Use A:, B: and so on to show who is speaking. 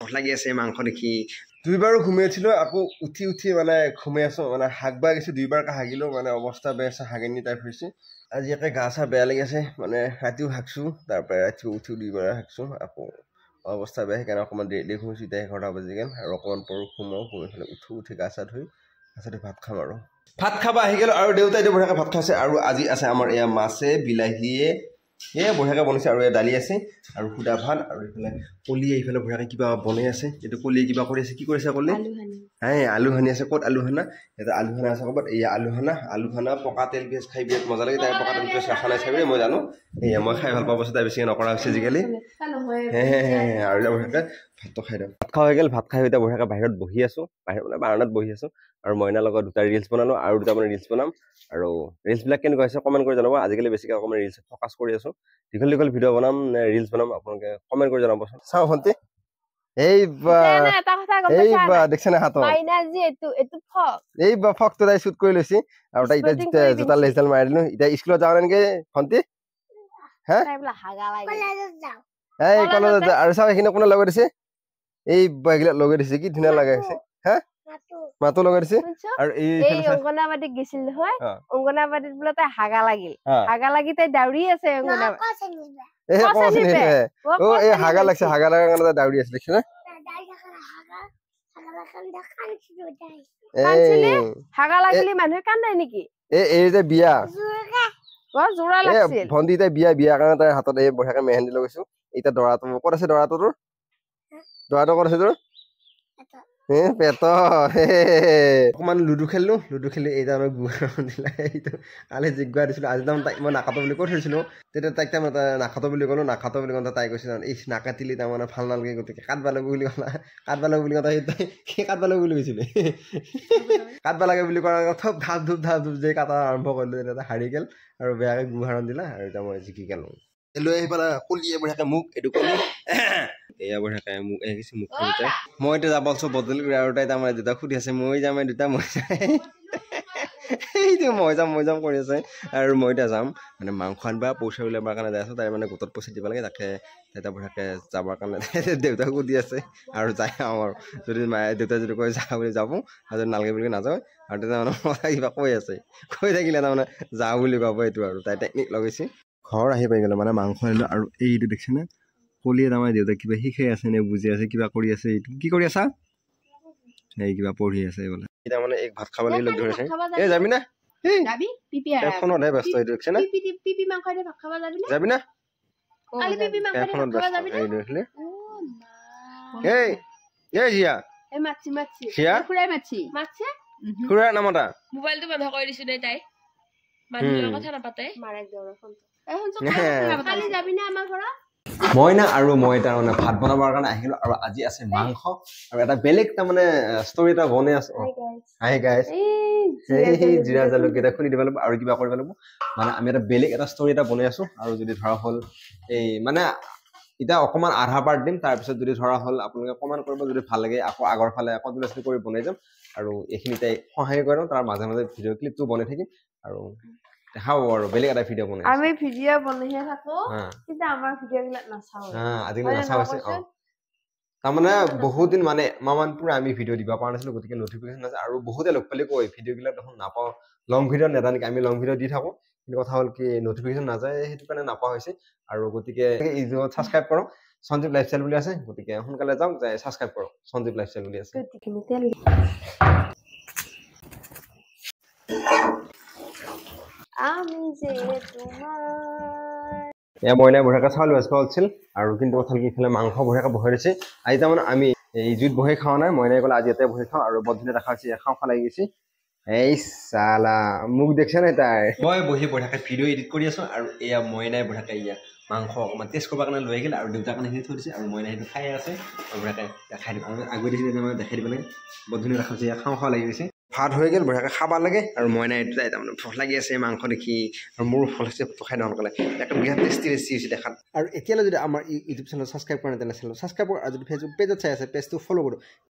A: ভোক লাগি আছে মাংস দেখি দুইবাৰো ঘুমিয়েছিলো আকৌ উঠি মানে ঘুমাই আছো মানে হাগবা গৈছে দুইবাৰ হাগিলো মানে অৱস্থা বেয়া আছে হাগিনি টাইপ হৈছে আজি একে গা চা বেয়া লাগি আছে মানে ৰাতিও হাগছো তাৰপৰা ৰাতিও উঠি দুইবাৰ হাগছো আকৌ অৱস্থা বেয়া সেইকাৰণে অকণমান দেৰি ঘুমিছো এতিয়া 11টা বাজি গ'ল আৰু অকণমান পৰো ঘুমাও ঘুমাই পেলাই উঠি গা চা ধুই ভাত খাম আৰু ভাত খাবা আহি গ'ল আৰু দেউতাই বঢ়িয়াকৈ ভাত খাইছে আৰু আজি আছে আমাৰ এয়া মাছে বিলাহীয়ে বঢ়িয়াকৈ বনাইছে আৰু দালি আছে আৰু সুদা ভাত আৰু এইফালে কলিয়ে এইফালে বঢ়িয়াকৈ কিবা বনাই আছে এইটো কলিয়ে কিবা কৰি আছে কি কৰিছে কলি আলু সানি আছে ক'ত আলু সানা এটা আলু সানা আছে ক'ৰবাত এয়া আলু সানা পকা তেল পিঁয়াজ খাই বিৰাট মজা লাগে তাই পকা তেল পিঁয়াজ ৰাখা নাই চাবি মই জানো এয়া মই খাই ভাল পাব তাই বেছিকৈ নকৰা হৈছে আজিকালি আৰু এতিয়া বঢ়িয়াকৈ ভাতটো খাই দিওঁ ভাত খোৱা হৈ গ'ল ভাত খাই এতিয়া বঢ়িয়াকৈ বাহিৰত বহি আছো বাহিৰত মানে বাৰান্দাত বহি আছো আৰু মইনাৰ লগত দুটা ৰিলছ বনালো আৰু দুটা মানে ৰিলছ বনাম আৰু ৰিলছবিলাক কেনেকুৱা হৈছে কমেণ্ট কৰি জনাব আজিকালি বেছিকৈ অকণমান ৰিলছ ফ'কাছ কৰি আছো দীঘল ভিডিঅ' বনাম নে ৰিলছ বনাম আপোনালোকে কমেণ্ট কৰি জনাবচোন চাওঁ ভণ্টি দেখছে না হাতত এই ফকটো তাই শ্বুট কৰি লৈছে আৰু তাই এতিয়া জোতা লেজডাল মাৰি দিলো এতিয়া স্কুলত যাওঁ নেকি ভণ্টি হা এই কলেজত যা আৰু চাওঁ এইখিনি কোনে লগাই দিছে এই এইগিলাক লগাই দিছে কি ধুনীয়া লগা হৈছে হা মাতো লগাই দিছে আৰু এই অংগনাবাদীত গৈছিল নহয় অংগনাবাদীত বোলে তাই হাগা লাগি তাই দাউৰি আছে হাগা লাগছে হাগা লগা কাৰণে দাউৰি আছে দেখিছে হাগা লাগিলে মানুহে কান্দাই নেকি এই যে বিয়া ভণ্টি তাই বিয়া কাৰণে তাই হাতত এই বঢ়িয়াকৈ মেহেন্দি লগাইছো এতিয়া দৰাটো ক'ত আছে দৰাটো তোৰ ক'ত আছে তোৰ পেট অকণমান লুডু খেলিলো এইটা মই দিলা এইটো কালি জিজ্ঞা দিছিলোঁ আজি তাৰমানে তাইক মই নাকাটো বুলি কৈ থৈছিলোঁ তেতিয়া তাইক তাৰমানে নাকাটো বুলি ক'লোঁ নাকাটো বুলি কওঁতে তাই কৈছিল এই নাকাটিলি তাৰমানে ভাল নালাগে গতিকে কাটবা লাগে বুলি ক'লা কাটবা লাগে বুলি কওঁতে সেই কাটবা লাগে বুলি কৈছিলে কাটবা লাগে বুলি কোৱাৰ থপ ধাপ ধুপ যে কাটা আৰম্ভ কৰিলোঁ তেতিয়া হাৰি গ'ল আৰু বেয়াকৈ গুহাৰণ দিলা আৰু এতিয়া মই জিকি গ'লোঁ লৈ আহি পেলাই কলিয়ে বঢ়িয়াকৈ মোক এইটো কলি এয়া বঢ়িয়াকৈ মোক আহিছে মোক মই এতিয়া যাব আছো বদলি আৰু তাই তাৰমানে দুটা সুধি আছে মই যাম দুটা মই এইটো মই যাম কৰি আছে আৰু মই এতিয়া যাম মানে মাংস আনিবা পইচা উলিয়াবৰ কাৰণে যাই আছো তাই মানে গোটত পইচা দিব লাগে তাকে তাই বঢ়িয়াকৈ যাবৰ কাৰণে দেউতাক সুধি আছে আৰু যাই আৰু যদি মায়ে দেউতাই যদি কয় যা বুলি যাব আৰু যদি নালাগে বুলি নাযাওঁ আৰু তেতিয়া মানে মই কিবা কৈ থাকিলে তাৰমানে যা বুলি ক'ব এইটো আৰু তাই টেকনিক লগাইছে ঘৰ আহি পাই গ'লো মানে মাংস আনিলো আৰু এইটো দেখিছেনে কলিয়ে তাৰমানে দেউতাক কিবা শিকাই আছে নে বুজি আছে কিবা কৰি আছে এইটো কি কৰি আছা এই কিবা পঢ়ি আছে বোলে এতিয়া মানে এক ভাত খাব লাগি লগ ধৰিছে এই যাবি না ফোনতহে ব্যস্ত এইটো দেখিছে না যাবি না ফোনত ব্যস্ত এই দেখিলে এই জিয়া খুড়াৰ নামতা মোবাইলটো বন্ধ কৰি দিছো দেই তাই মানুহৰ কথা নাপাতে মইনা আৰু মই তাৰমানে ভাত বনাবৰ কাৰণে আহিলো আৰু আজি আছে মাংস আৰু এটা বেলেগ তাৰমানে ষ্টৰি এটা বনাই আছো হাই গাইজ এই জিৰা জালুককেইটা খুলি দিব লাগিব আৰু কিবা কৰিব লাগিব মানে আমি এটা বেলেগ এটা ষ্টৰি এটা বনাই আছো আৰু যদি ধৰা হ'ল এই মানে এতিয়া অকণমান আধা পাৰ্ট দিম তাৰপিছত যদি ধৰা হ'ল আপোনালোকে কমেণ্ট কৰিব যদি ভাল লাগে আকৌ আগৰ ফালে কণ্টিনিউৱাছলি কৰি বনাই যাম আৰু এইখিনিতে সহায় কৰিম তাৰ মাজে মাজে ভিডিঅ' ক্লিপটো বনাই থাকিম আৰু দেখাব আৰু বেলেগ এটা ভিডিঅ' বনাই আমি ভিডিঅ' বনাইহে থাকো কিন্তু আমাৰ ভিডিঅ'বিলাক নাচাওঁ আজিকালি নাচাওঁ হৈছে তাৰমানে বহুত দিন মানে এমাহমান পুৰা আমি ভিডিঅ' দিব পৰা নাছিলোঁ গতিকে নটিফিকেশ্যন আছে আৰু বহুতে লগ পালে কয় ভিডিঅ'বিলাক দেখোন নাপাওঁ লং ভিডিঅ' নেদা নেকি আমি লং ভিডিঅ' দি থাকোঁ কিন্তু কথা হ'ল কি নটিফিকেশ্যন নাযায় সেইটো কাৰণে নাপোৱা হৈছে আৰু গতিকে ইউটিউবত ছাবস্ক্ৰাইব কৰক সঞ্জীৱ লাইফষ্টাইল বুলি আছে গতিকে সোনকালে যাওক যাই ছাবস্ক্ৰাইব কৰক সঞ্জীৱ লাইফষ্টাইল বুলি আছে আমি যে তোমাৰ মইনাই বঢ়িয়াকৈ চাউল বেচবা উঠিছিল আৰু কিন্তু কথা কি ইফালে মাংস বঢ়িয়াকৈ বহাই দিছে আজি তাৰমানে আমি এই জুইত বহি খাওঁ নাই মইনাই ক'লে আজি ইয়াতে বহি খাওঁ আৰু বৰ ধুনীয়া দেখা হৈছে খাওঁ লাগি গৈছে এই চালা মোক দেখছে নাই তাই মই বহি বঢ়িয়াকৈ ভিডিঅ' এডিট কৰি আছো আৰু এয়া মইনাই বঢ়িয়াকৈ ইয়াত মাংস অকণমান টেষ্ট কৰিব কাৰণে লৈ আহিল আৰু দেউতাৰ কাৰণে সেইখিনি থৈ দিছে আৰু মইনাই সেইটো খাই আছে আৰু বঢ়িয়াকৈ দেখাই দিব আৰু আগুৱাই দিছে তেতিয়া মানে দেখাই দিব লাগে বৰ ধুনীয়া দেখা হৈছে খাওঁ লাগি গৈছে ভাত হৈ গ'ল বঢ়িয়াকৈ খাব লাগে আৰু মইনাই এইটো তাৰমানে ভোক লাগি আছে মাংস দেখি আৰু মোৰো ভোক লাগিছে খাই দিওঁ সোনকালে একদম বিৰাট টেষ্টি হৈছে দেখাত আৰু এতিয়ালৈ যদি আমাৰ ইউটিউব চেনেল ছাবস্ক্ৰাইব কৰা নাই তেনেহ'লে ছাবস্ক্ৰাইব কৰক আৰু যদি ফেচবুক পেজত চাই আছে পেজটো ফ'ল' কৰক